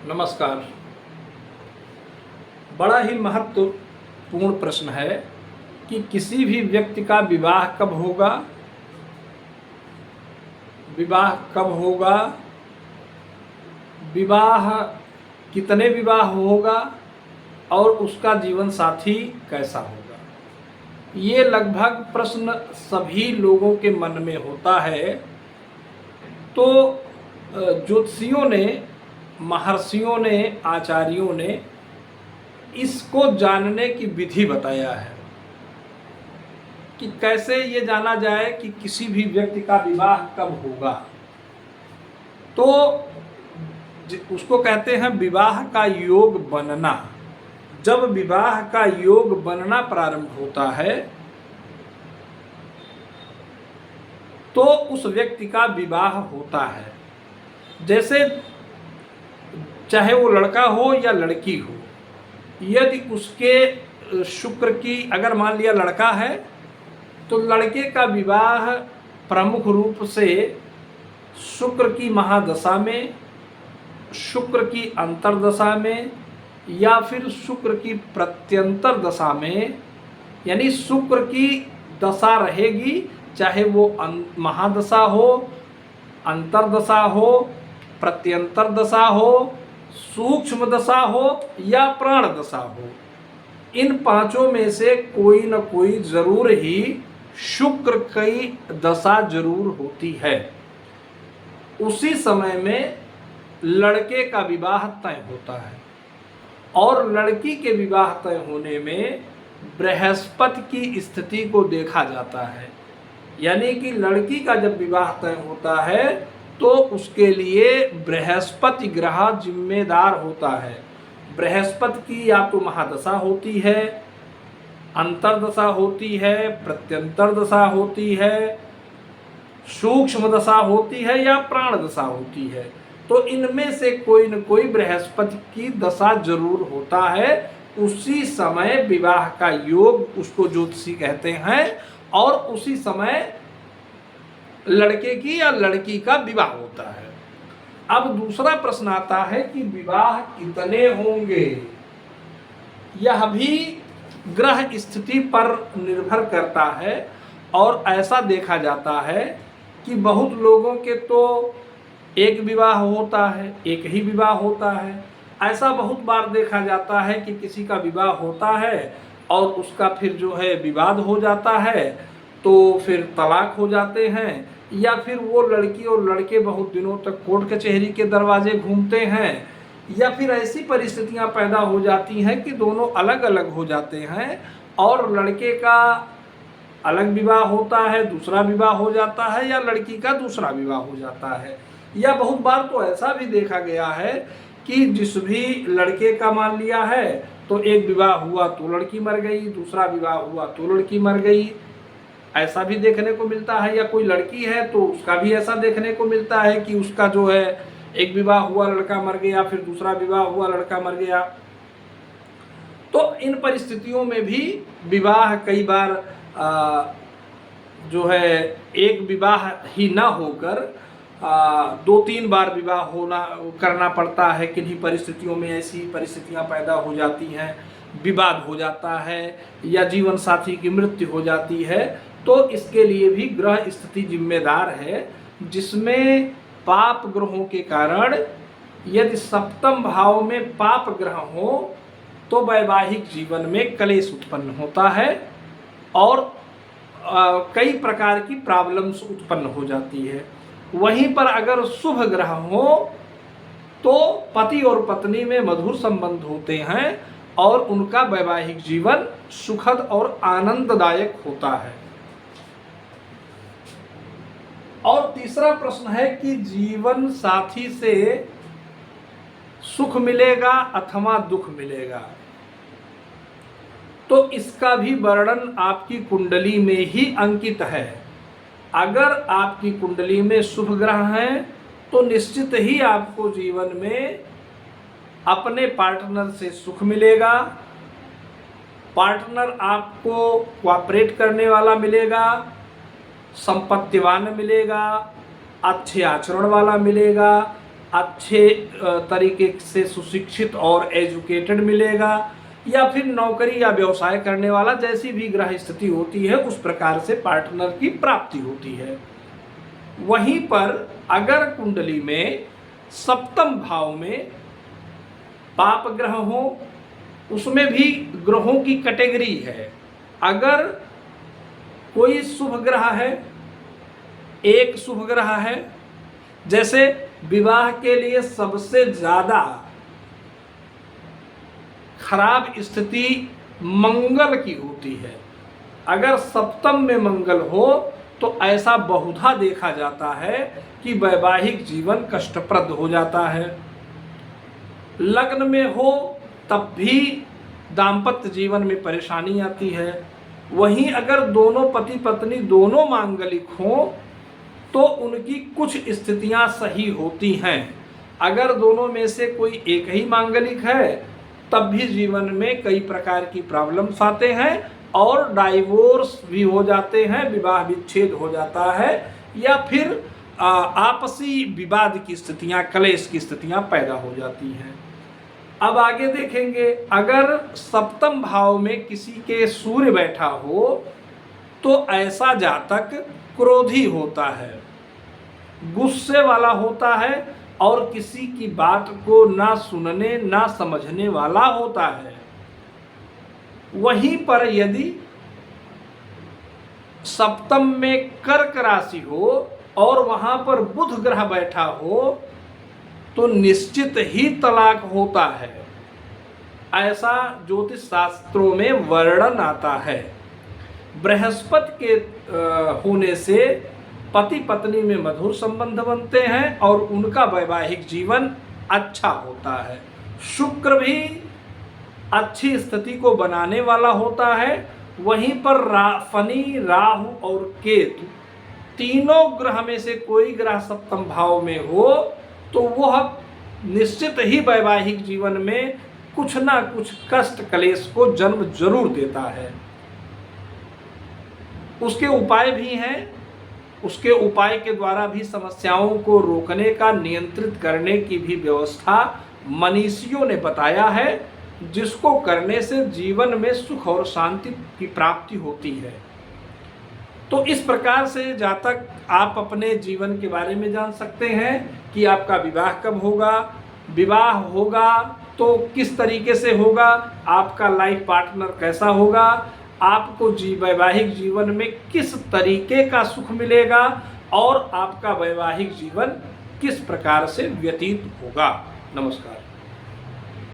नमस्कार। बड़ा ही महत्वपूर्ण प्रश्न है कि किसी भी व्यक्ति का विवाह कब होगा, विवाह कितने विवाह होगा और उसका जीवन साथी कैसा होगा। ये लगभग प्रश्न सभी लोगों के मन में होता है। तो ज्योतिषियों ने, महर्षियों ने, आचार्यों ने इसको जानने की विधि बताया है कि कैसे ये जाना जाए कि किसी भी व्यक्ति का विवाह कब होगा। तो उसको कहते हैं विवाह का योग बनना। जब विवाह का योग बनना प्रारंभ होता है तो उस व्यक्ति का विवाह होता है। जैसे चाहे वो लड़का हो या लड़की हो, यदि उसके शुक्र की, अगर मान लिया लड़का है तो लड़के का विवाह प्रमुख रूप से शुक्र की महादशा में, शुक्र की अंतर्दशा में या फिर शुक्र की प्रत्यंतर दशा में, यानी शुक्र की दशा रहेगी, चाहे वो महादशा हो, अंतर्दशा हो, प्रत्यंतर दशा हो, सूक्ष्म दशा हो या प्राण दशा हो, इन पांचों में से कोई न कोई जरूर ही शुक्र की दशा जरूर होती है। उसी समय में लड़के का विवाह तय होता है और लड़की के विवाह तय होने में बृहस्पति की स्थिति को देखा जाता है। यानी कि लड़की का जब विवाह तय होता है तो उसके लिए बृहस्पति ग्रह जिम्मेदार होता है। बृहस्पति की या तो महादशा होती है, अंतर्दशा होती है, प्रत्यंतर दशा होती है, सूक्ष्म दशा होती है या प्राण दशा होती है। तो इनमें से कोई न कोई बृहस्पति की दशा जरूर होता है। उसी समय विवाह का योग उसको ज्योतिषी कहते हैं और उसी समय लड़के की या लड़की का विवाह होता है। अब दूसरा प्रश्न आता है कि विवाह कितने होंगे। यह भी ग्रह स्थिति पर निर्भर करता है और ऐसा देखा जाता है कि बहुत लोगों के तो एक विवाह होता है, एक ही विवाह होता है। ऐसा बहुत बार देखा जाता है कि किसी का विवाह होता है और उसका फिर जो है विवाद हो जाता है, तो फिर तलाक हो जाते हैं, या फिर वो लड़की और लड़के बहुत दिनों तक कोर्ट कचहरी के दरवाजे घूमते हैं, या फिर ऐसी परिस्थितियां पैदा हो जाती हैं कि दोनों अलग अलग हो जाते हैं और लड़के का अलग विवाह होता है, दूसरा विवाह हो जाता है, या लड़की का दूसरा विवाह हो जाता है। या बहुत बार तो ऐसा भी देखा गया है कि जिस भी लड़के का मान लिया है तो एक विवाह हुआ तो लड़की मर गई, दूसरा विवाह हुआ तो लड़की मर गई, ऐसा भी देखने को मिलता है। या कोई लड़की है तो उसका भी ऐसा देखने को मिलता है कि उसका जो है एक विवाह हुआ लड़का मर गया, फिर दूसरा विवाह हुआ लड़का मर गया। तो इन परिस्थितियों में भी विवाह कई बार जो है एक विवाह ही ना होकर दो तीन बार विवाह करना पड़ता है। किन्हीं परिस्थितियों में ऐसी परिस्थितियां पैदा हो जाती हैं, विवाद हो जाता है या जीवन साथी की मृत्यु हो जाती है, तो इसके लिए भी ग्रह स्थिति जिम्मेदार है, जिसमें पाप ग्रहों के कारण यदि सप्तम भाव में पाप ग्रह हो तो वैवाहिक जीवन में कलेश उत्पन्न होता है और कई प्रकार की प्रॉब्लम्स उत्पन्न हो जाती है। वहीं पर अगर शुभ ग्रह हो तो पति और पत्नी में मधुर संबंध होते हैं और उनका वैवाहिक जीवन सुखद और आनंददायक होता है। और तीसरा प्रश्न है कि जीवन साथी से सुख मिलेगा अथवा दुख मिलेगा। तो इसका भी वर्णन आपकी कुंडली में ही अंकित है। अगर आपकी कुंडली में शुभ ग्रह हैं तो निश्चित ही आपको जीवन में अपने पार्टनर से सुख मिलेगा, पार्टनर आपको कोऑपरेट करने वाला मिलेगा, संपत्तिवान मिलेगा, अच्छे आचरण वाला मिलेगा, अच्छे तरीके से सुशिक्षित और एजुकेटेड मिलेगा, या फिर नौकरी या व्यवसाय करने वाला, जैसी भी ग्रह स्थिति होती है उस प्रकार से पार्टनर की प्राप्ति होती है। वहीं पर अगर कुंडली में सप्तम भाव में पाप ग्रह हो, उसमें भी ग्रहों की कैटेगरी है। अगर कोई शुभ ग्रह है, एक शुभ ग्रह है, जैसे विवाह के लिए सबसे ज्यादा खराब स्थिति मंगल की होती है। अगर सप्तम में मंगल हो तो ऐसा बहुधा देखा जाता है कि वैवाहिक जीवन कष्टप्रद हो जाता है। लग्न में हो तब भी दाम्पत्य जीवन में परेशानी आती है। वहीं अगर दोनों पति पत्नी दोनों मांगलिक हों तो उनकी कुछ स्थितियां सही होती हैं। अगर दोनों में से कोई एक ही मांगलिक है तब भी जीवन में कई प्रकार की प्रॉब्लम्स आते हैं और डाइवोर्स भी हो जाते हैं, विवाह विच्छेद हो जाता है, या फिर आपसी विवाद की स्थितियां, क्लेश की स्थितियां पैदा हो जाती हैं। अब आगे देखेंगे, अगर सप्तम भाव में किसी के सूर्य बैठा हो तो ऐसा जातक क्रोधी होता है, गुस्से वाला होता है और किसी की बात को ना सुनने ना समझने वाला होता है। वहीं पर यदि सप्तम में कर्क राशि हो और वहां पर बुध ग्रह बैठा हो तो निश्चित ही तलाक होता है, ऐसा ज्योतिष शास्त्रों में वर्णन आता है। बृहस्पति के होने से पति पत्नी में मधुर संबंध बनते हैं और उनका वैवाहिक जीवन अच्छा होता है। शुक्र भी अच्छी स्थिति को बनाने वाला होता है। वहीं पर शनि, राहु और केतु तीनों ग्रह में से कोई ग्रह सप्तम भाव में हो तो वह निश्चित ही वैवाहिक जीवन में कुछ ना कुछ कष्ट क्लेश को जन्म जरूर देता है। उसके उपाय भी हैं, उसके उपाय के द्वारा भी समस्याओं को रोकने का, नियंत्रित करने की भी व्यवस्था मनीषियों ने बताया है, जिसको करने से जीवन में सुख और शांति की प्राप्ति होती है। तो इस प्रकार से जातक आप अपने जीवन के बारे में जान सकते हैं कि आपका विवाह कब होगा, विवाह होगा तो किस तरीके से होगा, आपका लाइफ पार्टनर कैसा होगा, आपको वैवाहिक जीवन में किस तरीके का सुख मिलेगा और आपका वैवाहिक जीवन किस प्रकार से व्यतीत होगा। नमस्कार।